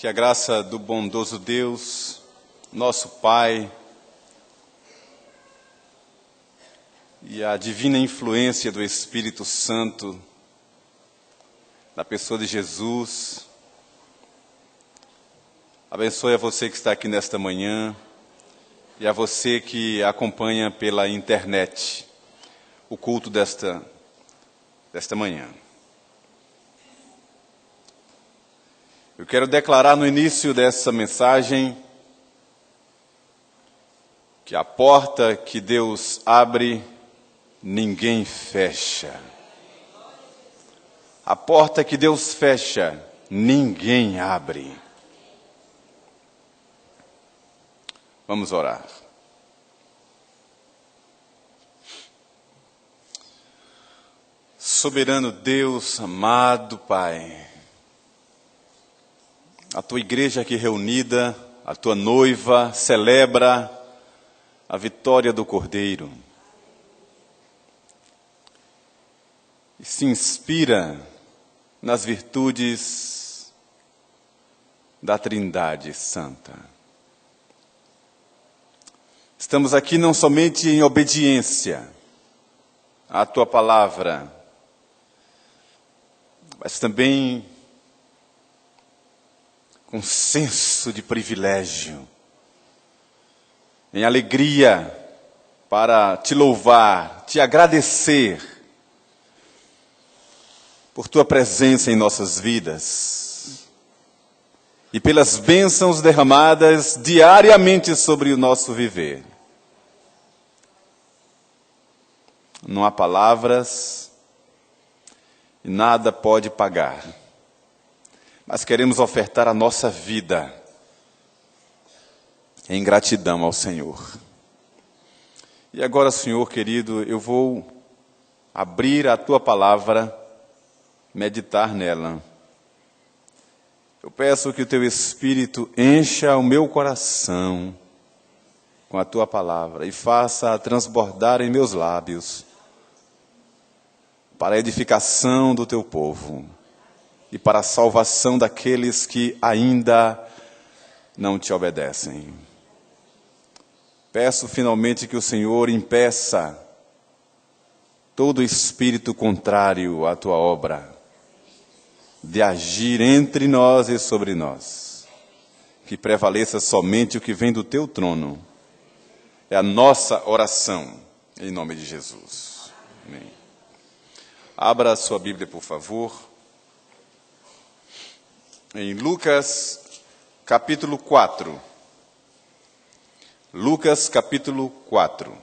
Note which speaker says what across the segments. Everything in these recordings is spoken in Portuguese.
Speaker 1: Que a graça do bondoso Deus, nosso Pai, e a divina influência do Espírito Santo, na pessoa de Jesus, abençoe a você que está aqui nesta manhã e a você que acompanha pela internet o culto desta manhã. Eu quero declarar no início dessa mensagem que a porta que Deus abre, ninguém fecha. A porta que Deus fecha, ninguém abre. Vamos orar. Soberano Deus, amado Pai, a tua igreja aqui reunida, a tua noiva, celebra a vitória do Cordeiro. E se inspira nas virtudes da Trindade Santa. Estamos aqui não somente em obediência à tua palavra, mas também com senso de privilégio, em alegria para te louvar, te agradecer por tua presença em nossas vidas e pelas bênçãos derramadas diariamente sobre o nosso viver. Não há palavras e nada pode pagar, mas queremos ofertar a nossa vida em gratidão ao Senhor. E agora, Senhor querido, eu vou abrir a tua palavra, meditar nela. Eu peço que o teu Espírito encha o meu coração com a tua palavra e faça-a transbordar em meus lábios para a edificação do teu povo e para a salvação daqueles que ainda não te obedecem. Peço finalmente que o Senhor impeça todo espírito contrário à tua obra de agir entre nós e sobre nós. Que prevaleça somente o que vem do teu trono. É a nossa oração, em nome de Jesus. Amém. Abra a sua Bíblia, por favor. Em Lucas, capítulo 4. Lucas, capítulo 4.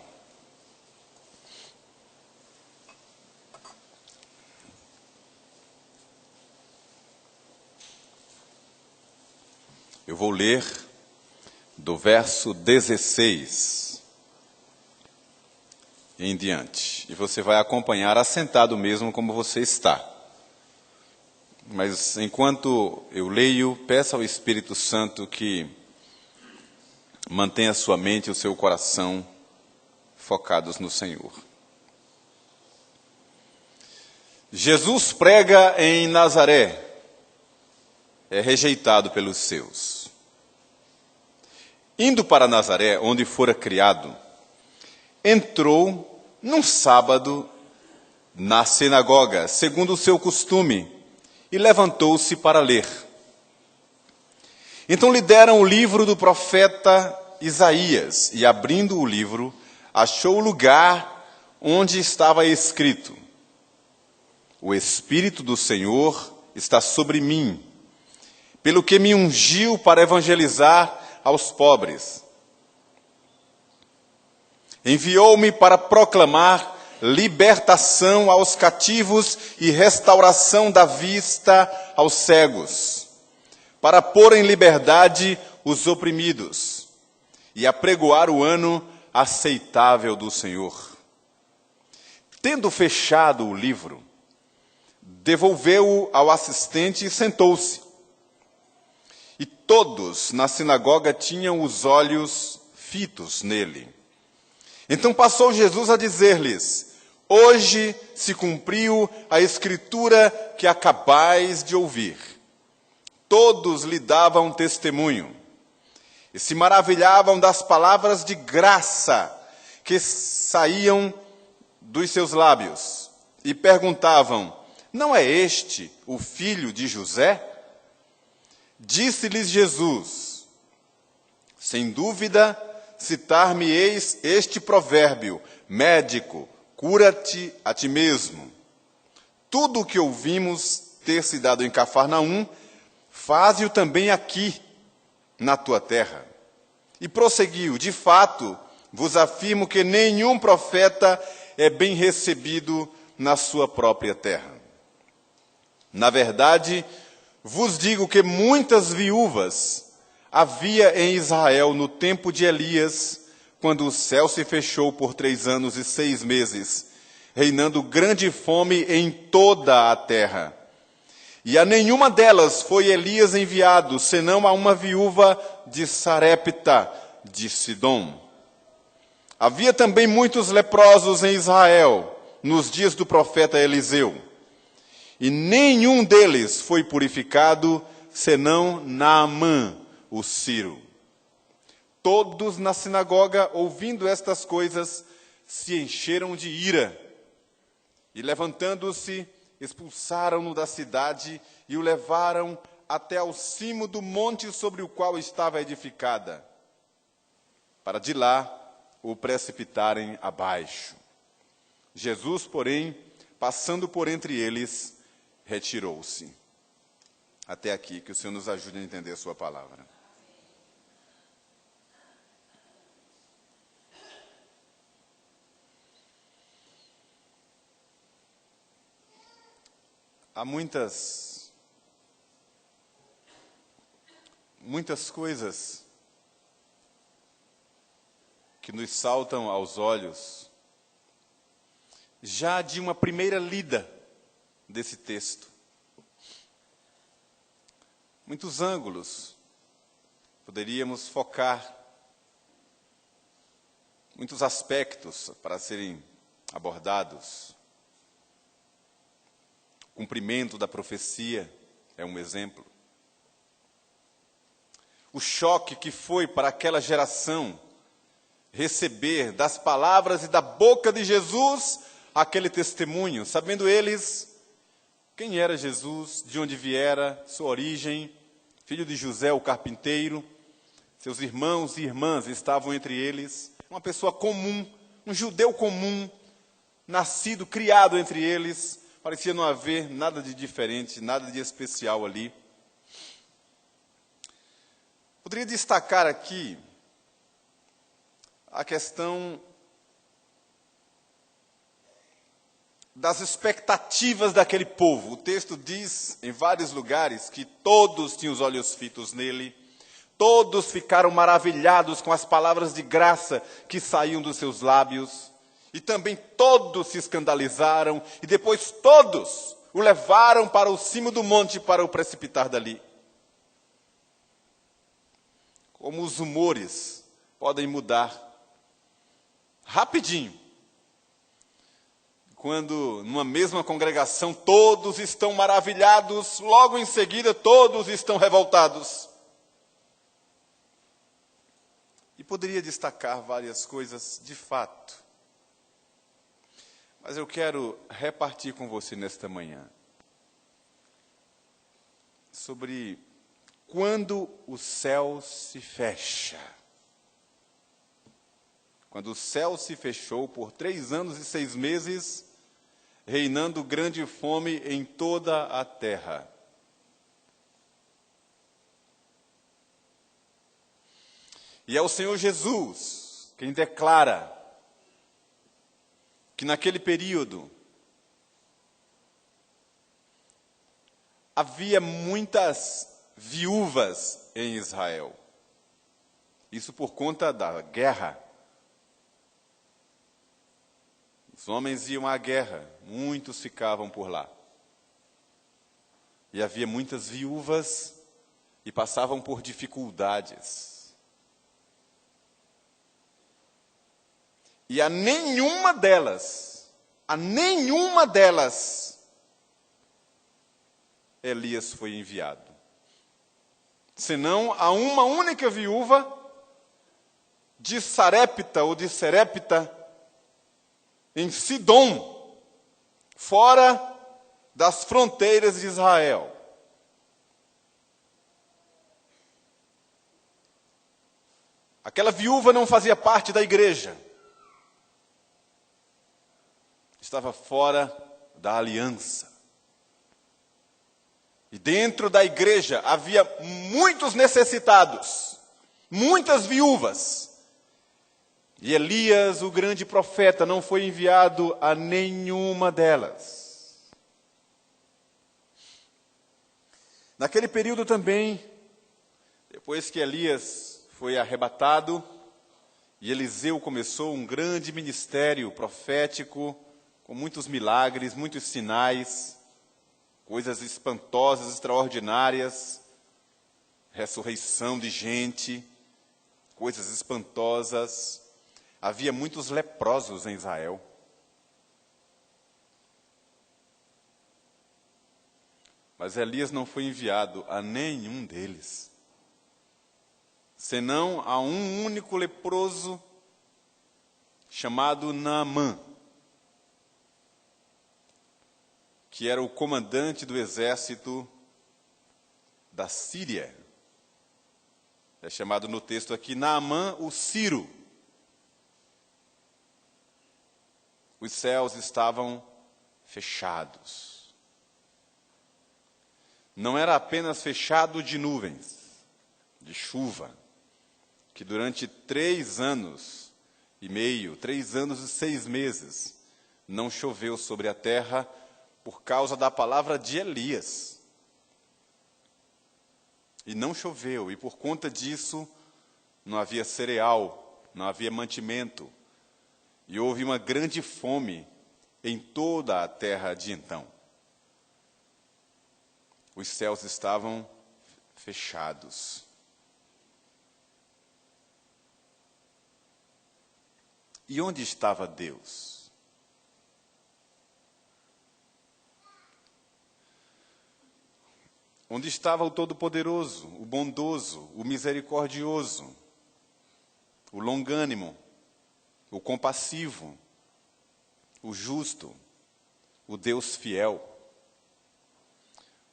Speaker 1: Eu vou ler do verso 16 em diante. E você vai acompanhar assentado mesmo como você está. Mas enquanto eu leio, peça ao Espírito Santo que mantenha a sua mente e o seu coração focados no Senhor. Jesus prega em Nazaré. É rejeitado pelos seus. Indo para Nazaré, onde fora criado, entrou num sábado na sinagoga, segundo o seu costume, e levantou-se para ler. Então lhe deram o livro do profeta Isaías, e abrindo o livro, achou o lugar onde estava escrito: O Espírito do Senhor está sobre mim, pelo que me ungiu para evangelizar aos pobres. Enviou-me para proclamar libertação aos cativos e restauração da vista aos cegos, para pôr em liberdade os oprimidos e apregoar o ano aceitável do Senhor. Tendo fechado o livro, devolveu-o ao assistente e sentou-se. E todos na sinagoga tinham os olhos fitos nele. Então passou Jesus a dizer-lhes: Hoje se cumpriu a escritura que acabais de ouvir. Todos lhe davam testemunho e se maravilhavam das palavras de graça que saíam dos seus lábios e perguntavam: não é este o filho de José? Disse-lhes Jesus: sem dúvida, citar-me-eis este provérbio: médico, cura-te a ti mesmo. Tudo o que ouvimos ter se dado em Cafarnaum, faze-o também aqui, na tua terra. E prosseguiu: de fato, vos afirmo que nenhum profeta é bem recebido na sua própria terra. Na verdade, vos digo que muitas viúvas havia em Israel no tempo de Elias, quando o céu se fechou por 3 anos e 6 meses, reinando grande fome em toda a terra. E a nenhuma delas foi Elias enviado, senão a uma viúva de Sarepta, de Sidom. Havia também muitos leprosos em Israel, nos dias do profeta Eliseu. E nenhum deles foi purificado, senão Naamã, o sírio. Todos na sinagoga, ouvindo estas coisas, se encheram de ira. E levantando-se, expulsaram-no da cidade e o levaram até ao cimo do monte sobre o qual estava edificada, para de lá o precipitarem abaixo. Jesus, porém, passando por entre eles, retirou-se. Até aqui, que o Senhor nos ajude a entender a sua palavra. Há muitas coisas que nos saltam aos olhos já de uma primeira lida desse texto. Muitos ângulos poderíamos focar, muitos aspectos para serem abordados. O cumprimento da profecia é um exemplo. O choque que foi para aquela geração receber das palavras e da boca de Jesus aquele testemunho, sabendo eles quem era Jesus, de onde viera, sua origem, filho de José, o carpinteiro, seus irmãos e irmãs estavam entre eles, uma pessoa comum, um judeu comum, nascido, criado entre eles. Parecia não haver nada de diferente, nada de especial ali. Poderia destacar aqui a questão das expectativas daquele povo. O texto diz em vários lugares que todos tinham os olhos fitos nele, todos ficaram maravilhados com as palavras de graça que saíam dos seus lábios. E também todos se escandalizaram, e depois todos o levaram para o cimo do monte para o precipitar dali. Como os humores podem mudar rapidinho. Quando numa mesma congregação todos estão maravilhados, logo em seguida todos estão revoltados. E poderia destacar várias coisas de fato. Mas eu quero repartir com você nesta manhã sobre quando o céu se fecha. Quando o céu se fechou por 3 anos e 6 meses, reinando grande fome em toda a terra. E é o Senhor Jesus quem declara que naquele período havia muitas viúvas em Israel. Isso por conta da guerra. Os homens iam à guerra, muitos ficavam por lá. E havia muitas viúvas e passavam por dificuldades. E a nenhuma delas, Elias foi enviado. senão a uma única viúva de Sarepta ou de Serepta, em Sidom, fora das fronteiras de Israel. Aquela viúva não fazia parte da igreja. Estava fora da aliança. E dentro da igreja havia muitos necessitados, muitas viúvas. E Elias, o grande profeta, não foi enviado a nenhuma delas. Naquele período também, depois que Elias foi arrebatado, e Eliseu começou um grande ministério profético, com muitos milagres, muitos sinais, coisas espantosas, extraordinárias, ressurreição de gente, coisas espantosas. Havia muitos leprosos em Israel. Mas Elias não foi enviado a nenhum deles, senão a um único leproso chamado Naamã, que era o comandante do exército da Síria. É chamado no texto aqui Naamã o Ciro. Os céus estavam fechados. Não era apenas fechado de nuvens, de chuva, que durante 3 anos e meio, 3 anos e 6 meses, não choveu sobre a terra por causa da palavra de Elias. E não choveu, e por conta disso, não havia cereal, não havia mantimento, e houve uma grande fome em toda a terra de então. Os céus estavam fechados. E onde estava Deus? Onde estava o Todo-Poderoso, o bondoso, o misericordioso, o longânimo, o compassivo, o justo, o Deus fiel?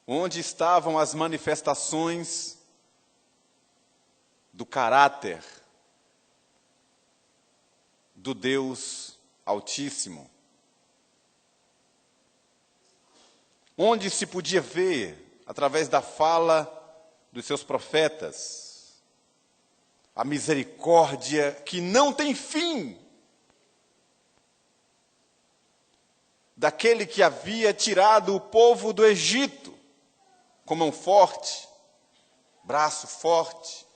Speaker 1: Onde estavam as manifestações do caráter do Deus Altíssimo? Onde se podia ver, através da fala dos seus profetas, a misericórdia que não tem fim daquele que havia tirado o povo do Egito com mão forte, braço forte,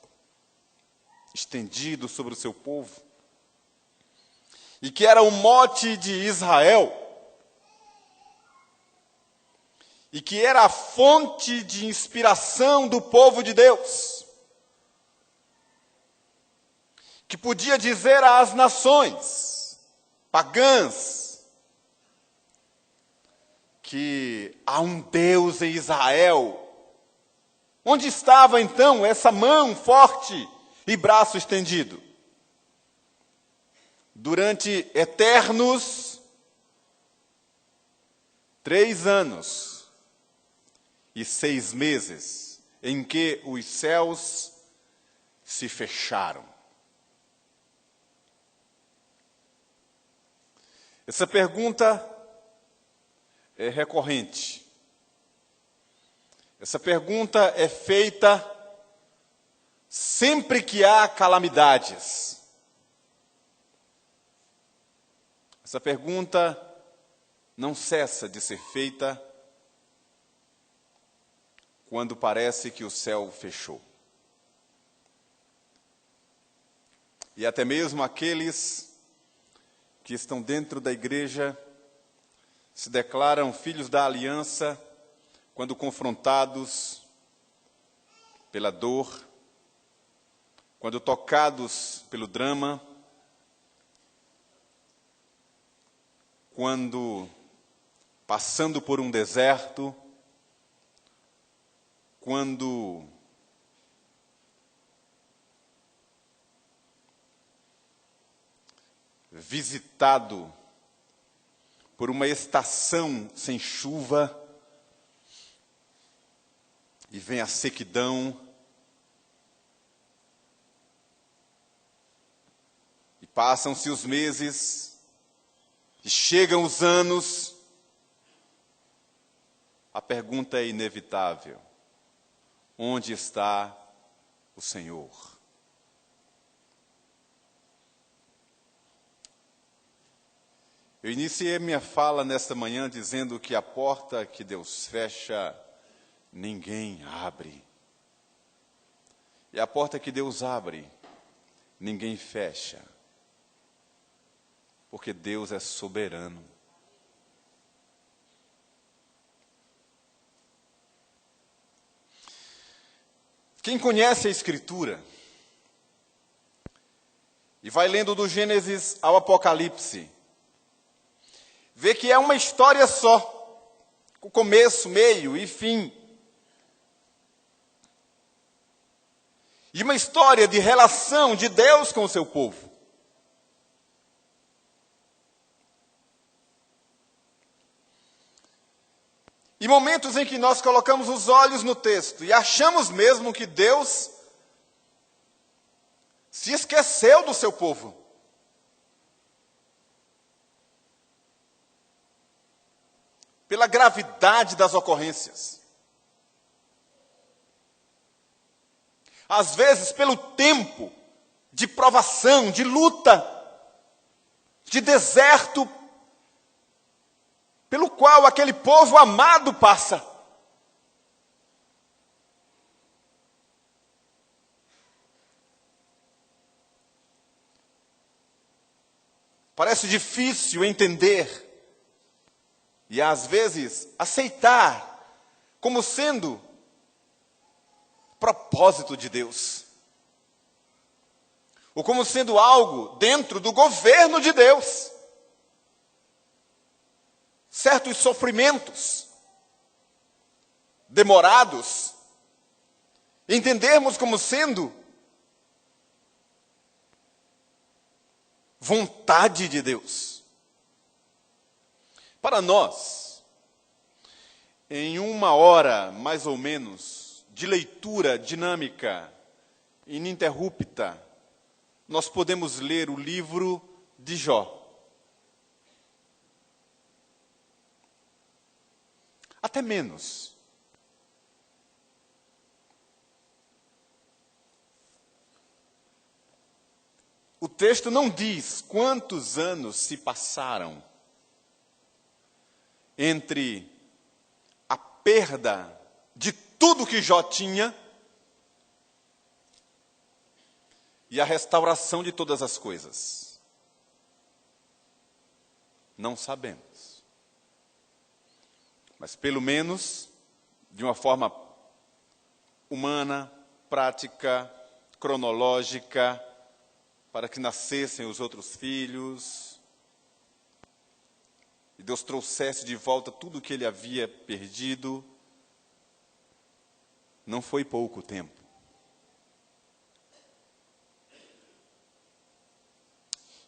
Speaker 1: estendido sobre o seu povo, e que era o mote de Israel, e que era a fonte de inspiração do povo de Deus, que podia dizer às nações pagãs que há um Deus em Israel. Onde estava então essa mão forte e braço estendido? Durante eternos 3 anos e 6 meses, em que os céus se fecharam. Essa pergunta é recorrente. Essa pergunta é feita sempre que há calamidades. Essa pergunta não cessa de ser feita quando parece que o céu fechou. E até mesmo aqueles que estão dentro da igreja se declaram filhos da aliança quando confrontados pela dor, quando tocados pelo drama, quando passando por um deserto, quando visitado por uma estação sem chuva, e vem a sequidão, e passam-se os meses, e chegam os anos, a pergunta é inevitável: onde está o Senhor? Eu iniciei minha fala nesta manhã dizendo que a porta que Deus fecha, ninguém abre. E a porta que Deus abre, ninguém fecha. Porque Deus é soberano. Quem conhece a Escritura e vai lendo do Gênesis ao Apocalipse, vê que é uma história só, com começo, meio e fim. E uma história de relação de Deus com o seu povo. E momentos em que nós colocamos os olhos no texto e achamos mesmo que Deus se esqueceu do seu povo. Pela gravidade das ocorrências. Às vezes, pelo tempo de provação, de luta, de deserto, pelo qual aquele povo amado passa. Parece difícil entender e, às vezes, aceitar como sendo propósito de Deus. Ou como sendo algo dentro do governo de Deus. Certos sofrimentos demorados, entendermos como sendo vontade de Deus. Para nós, em 1 hora, mais ou menos, de leitura dinâmica, ininterrupta, nós podemos ler o livro de Jó. Até menos. O texto não diz quantos anos se passaram entre a perda de tudo que Jó tinha e a restauração de todas as coisas. Não sabemos. Mas pelo menos, de uma forma humana, prática, cronológica, para que nascessem os outros filhos, e Deus trouxesse de volta tudo o que ele havia perdido, não foi pouco tempo.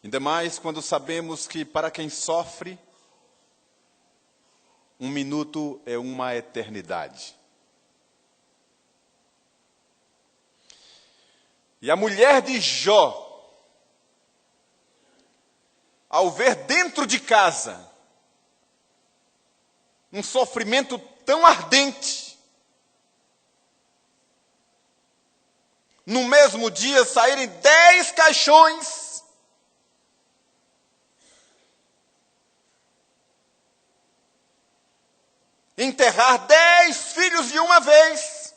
Speaker 1: Ainda mais quando sabemos que para quem sofre, 1 minuto é uma eternidade. E a mulher de Jó, ao ver dentro de casa um sofrimento tão ardente, no mesmo dia saírem 10 caixões, enterrar 10 filhos de uma vez,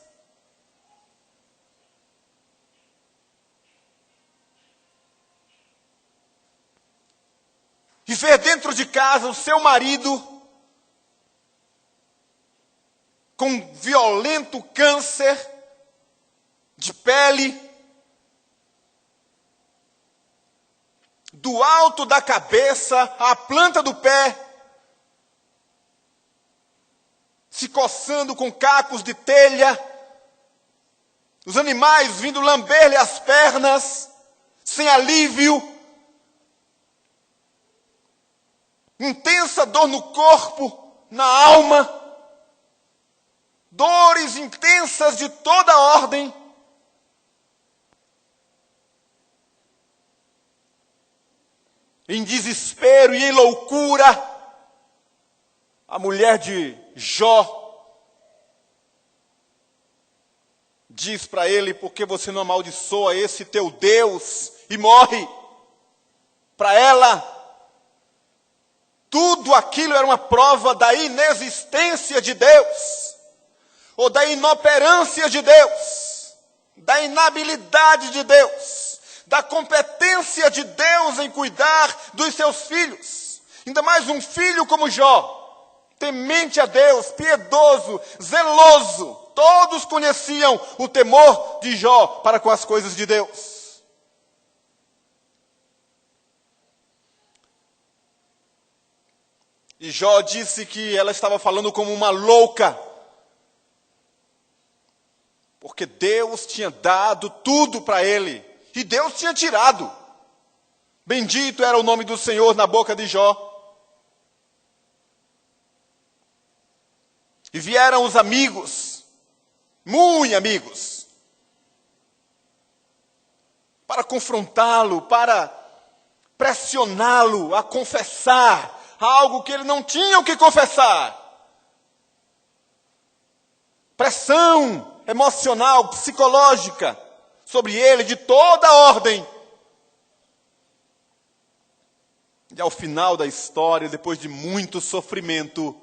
Speaker 1: e ver dentro de casa o seu marido com violento câncer de pele, do alto da cabeça à planta do pé, se coçando com cacos de telha, os animais vindo lamber-lhe as pernas, sem alívio,
Speaker 2: intensa dor no corpo, na alma, dores intensas de toda ordem. Em desespero e em loucura, a mulher de Jó diz para ele: por que você não amaldiçoa esse teu Deus e morre? Para ela, tudo aquilo era uma prova da inexistência de Deus, ou da inoperância de Deus, da inabilidade de Deus, da competência de Deus em cuidar dos seus filhos. Ainda mais um filho como Jó, temente a Deus, piedoso, zeloso. Todos conheciam o temor de Jó para com as coisas de Deus. E Jó disse que ela estava falando como uma louca, porque Deus tinha dado tudo para ele, e Deus tinha tirado. Bendito era o nome do Senhor na boca de Jó. E vieram os amigos, muito amigos, para confrontá-lo, para pressioná-lo a confessar algo que ele não tinha o que confessar. Pressão emocional, psicológica sobre ele de toda ordem. E ao final da história, depois de muito sofrimento,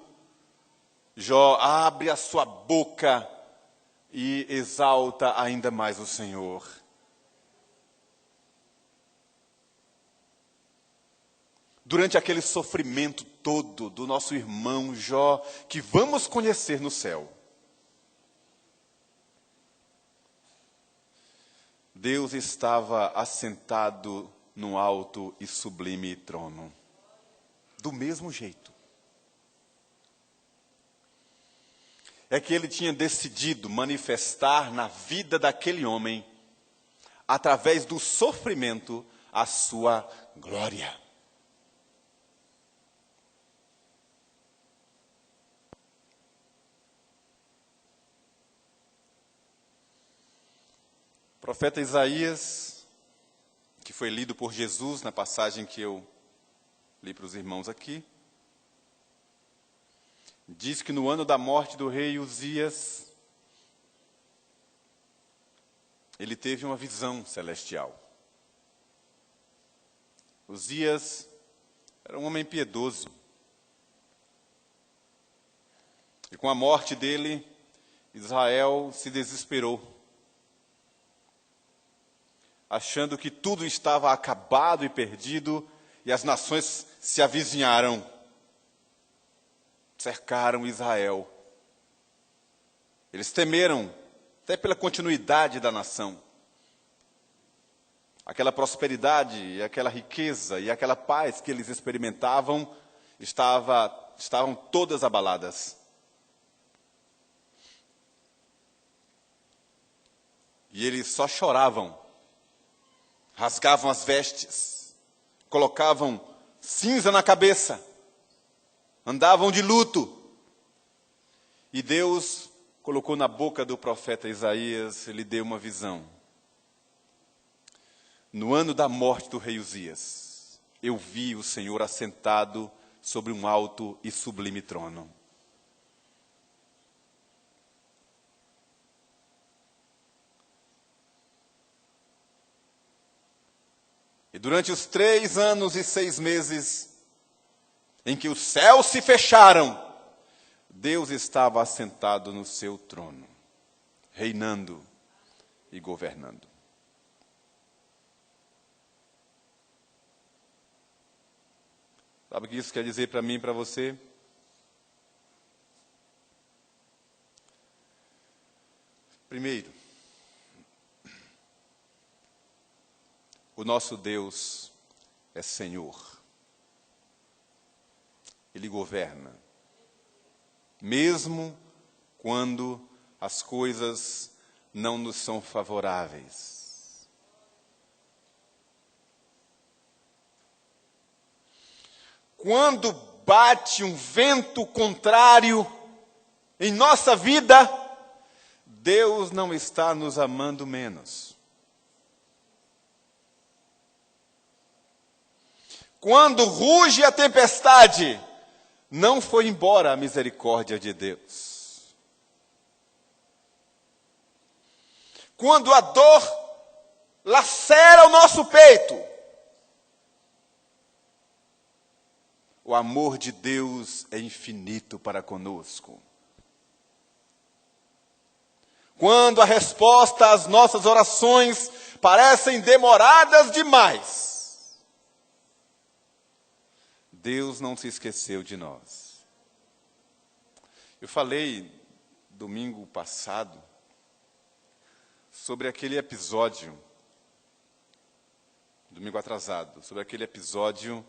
Speaker 2: Jó abre a sua boca e exalta ainda mais o Senhor. Durante aquele sofrimento todo do nosso irmão Jó, que vamos conhecer no céu, Deus estava assentado num alto e sublime trono. Do mesmo jeito. É que ele tinha decidido manifestar na vida daquele homem, através do sofrimento, a sua glória. O profeta Isaías, que foi lido por Jesus na passagem que eu li para os irmãos aqui, diz que no ano da morte do rei Uzias, ele teve uma visão celestial. Uzias era um homem piedoso. E com a morte dele, Israel se desesperou, achando que tudo estava acabado e perdido, e as nações se avizinharam, cercaram Israel. Eles temeram, até pela continuidade da nação. Aquela prosperidade, e aquela riqueza e aquela paz que eles experimentavam, estavam todas abaladas. E eles só choravam, rasgavam as vestes, colocavam cinza na cabeça, andavam de luto. E Deus colocou na boca do profeta Isaías, ele deu uma visão. No ano da morte do rei Uzias, eu vi o Senhor assentado sobre um alto e sublime trono. E durante os 3 anos e 6 meses, em que os céus se fecharam, Deus estava assentado no seu trono, reinando e governando. Sabe o que isso quer dizer para mim e para você? Primeiro, o nosso Deus é Senhor. Ele governa. Mesmo quando as coisas não nos são favoráveis. quando bate um vento contrário em nossa vida, Deus não está nos amando menos. Quando ruge a tempestade, não foi embora a misericórdia de Deus. Quando a dor lacera o nosso peito, o amor de Deus é infinito para conosco. Quando a resposta às nossas orações parecem demoradas demais, Deus não se esqueceu de nós. Eu falei domingo passado sobre aquele episódio, domingo atrasado, sobre aquele episódio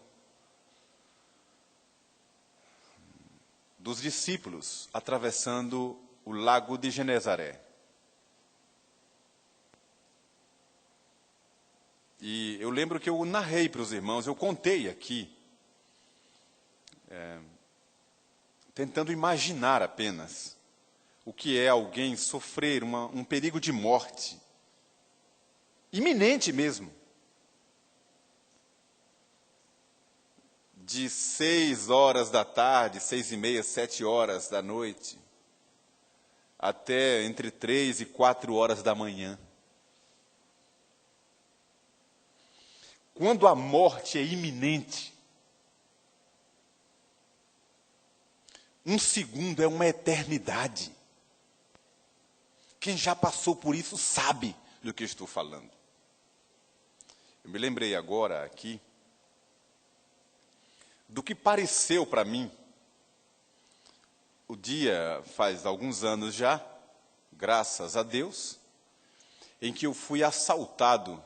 Speaker 2: dos discípulos atravessando o lago de Genezaré. E eu lembro que eu narrei para os irmãos, eu contei aqui, tentando imaginar apenas o que é alguém sofrer um perigo de morte, iminente mesmo, de 6 horas da tarde, 6:30, 7 horas da noite, até entre 3 e 4 horas da manhã. Quando a morte é iminente, um segundo é uma eternidade. Quem já passou por isso sabe do que estou falando. Eu me lembrei agora aqui do que pareceu para mim o dia, faz alguns anos já, graças a Deus, em que eu fui assaltado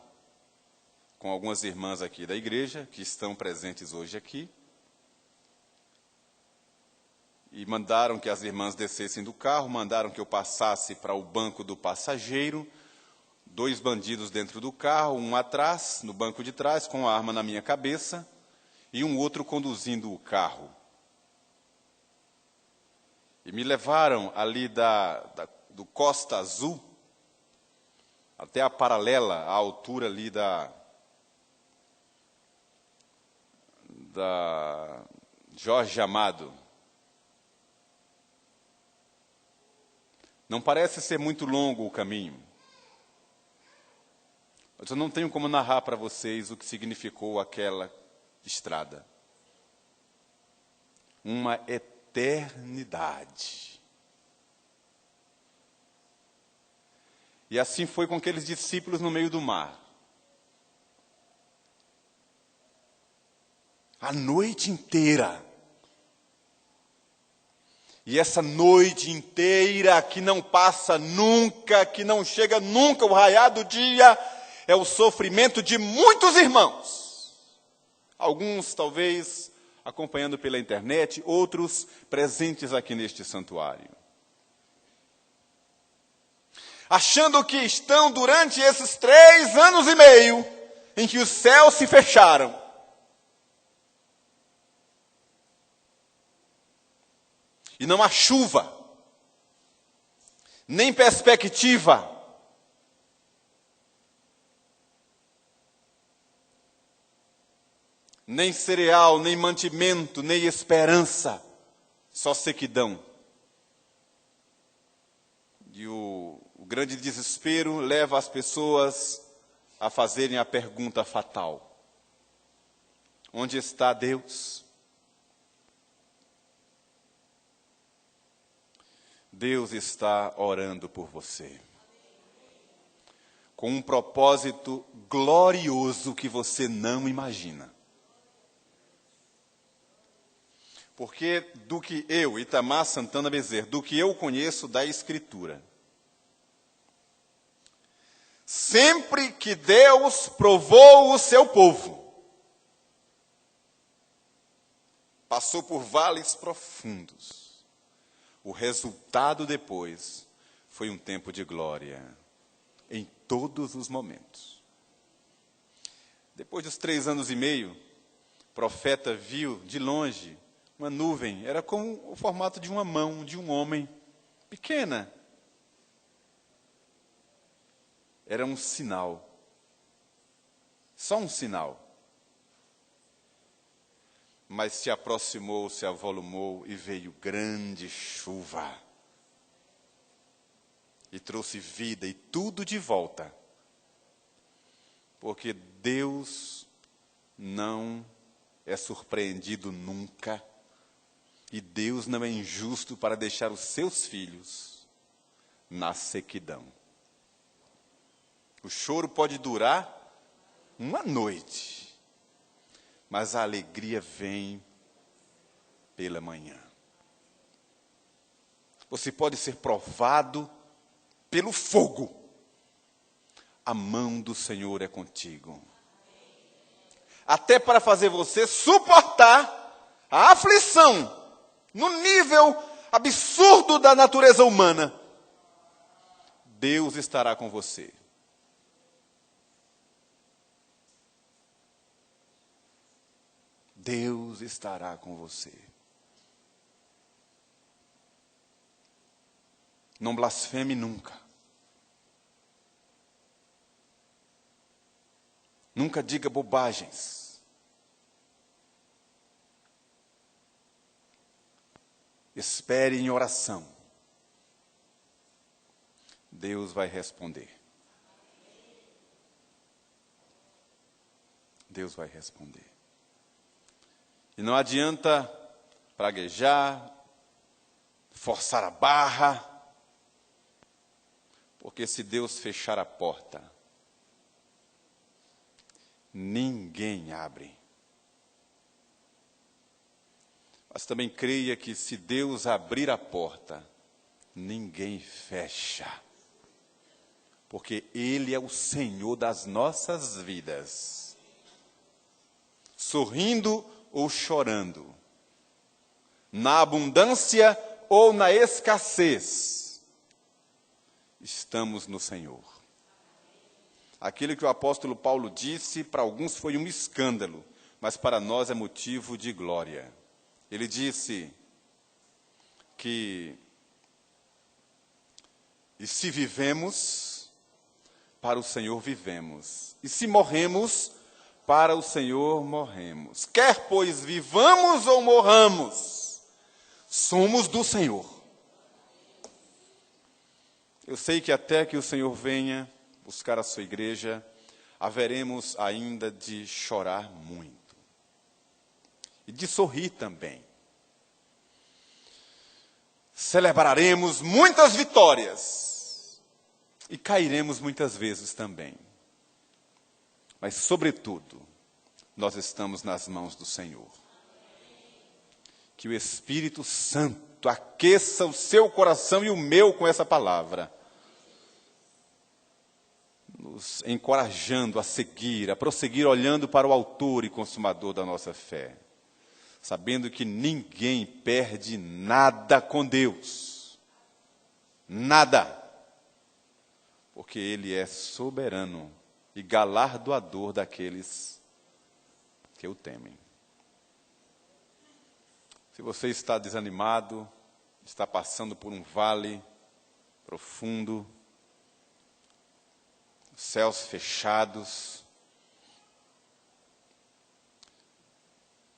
Speaker 2: com algumas irmãs aqui da igreja, que estão presentes hoje aqui, e mandaram que as irmãs descessem do carro, mandaram que eu passasse para o banco do passageiro, 2 bandidos dentro do carro, um atrás, no banco de trás, com a arma na minha cabeça, e um outro conduzindo o carro. E me levaram ali do Costa Azul, até a paralela, à altura ali da Jorge Amado. Não parece ser muito longo o caminho, mas eu não tenho como narrar para vocês o que significou aquela estrada. Uma eternidade. E assim foi com aqueles discípulos no meio do mar. A noite inteira. E essa noite inteira que não passa nunca, que não chega nunca o raiar do dia, é o sofrimento de muitos irmãos. Alguns talvez acompanhando pela internet, outros presentes aqui neste santuário. Achando que estão durante esses 3 anos e meio em que os céus se fecharam. E não há chuva, nem perspectiva. Nem cereal, nem mantimento, nem esperança, só sequidão. E o grande desespero leva as pessoas a fazerem a pergunta fatal: onde está Deus? Deus está orando por você, com um propósito glorioso que você não imagina. Porque do que eu, Itamar Santana Bezerra, do que eu conheço da Escritura, sempre que Deus provou o seu povo, passou por vales profundos, o resultado depois foi um tempo de glória, em todos os momentos. Depois dos 3 anos e meio,
Speaker 1: profeta viu de longe uma nuvem, era como o formato de uma mão de um homem, pequena. Era um sinal, só um sinal. Mas se aproximou, se avolumou e veio grande chuva. E trouxe vida e tudo de volta. Porque Deus não é surpreendido nunca. E Deus não é injusto para deixar os seus filhos na sequidão. O choro pode durar uma noite, mas a alegria vem pela manhã. Você pode ser provado pelo fogo. A mão do Senhor é contigo. Até para fazer você suportar a aflição no nível absurdo da natureza humana. Deus estará com você. Deus estará com você. Não blasfeme nunca. Nunca diga bobagens. Espere em oração. Deus vai responder. Deus vai responder. E não adianta praguejar, forçar a barra, porque se Deus fechar a porta, ninguém abre. Mas também creia que se Deus abrir a porta, ninguém fecha. Porque Ele é o Senhor das nossas vidas. Sorrindo ou chorando, na abundância ou na escassez, estamos no Senhor. Aquilo que o apóstolo Paulo disse, para alguns foi um escândalo, mas para nós é motivo de glória. Ele disse que, e se vivemos, para o Senhor vivemos, e se morremos, para o Senhor morremos. Quer, pois, vivamos ou morramos, somos do Senhor. Eu sei que até que o Senhor venha buscar a sua igreja, haveremos ainda de chorar muito. E de sorrir também. Celebraremos muitas vitórias. E cairemos muitas vezes também. Mas, sobretudo, nós estamos nas mãos do Senhor. Que o Espírito Santo aqueça o seu coração e o meu com essa palavra, nos encorajando a seguir, a prosseguir olhando para o autor e consumador da nossa fé, sabendo que ninguém perde nada com Deus. Nada. Porque Ele é soberano e galardoador daqueles que o temem. Se você está desanimado, está passando por um vale profundo, céus fechados,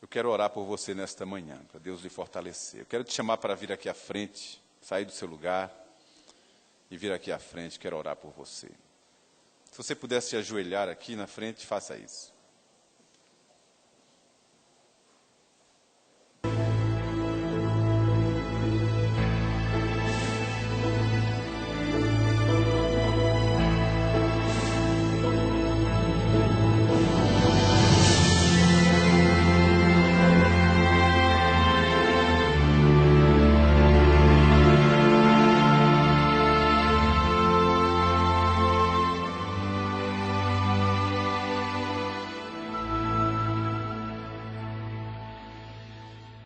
Speaker 1: eu quero orar por você nesta manhã, para Deus lhe fortalecer. Eu quero te chamar para vir aqui à frente, sair do seu lugar e vir aqui à frente, quero orar por você. Se você pudesse se ajoelhar aqui na frente, faça isso.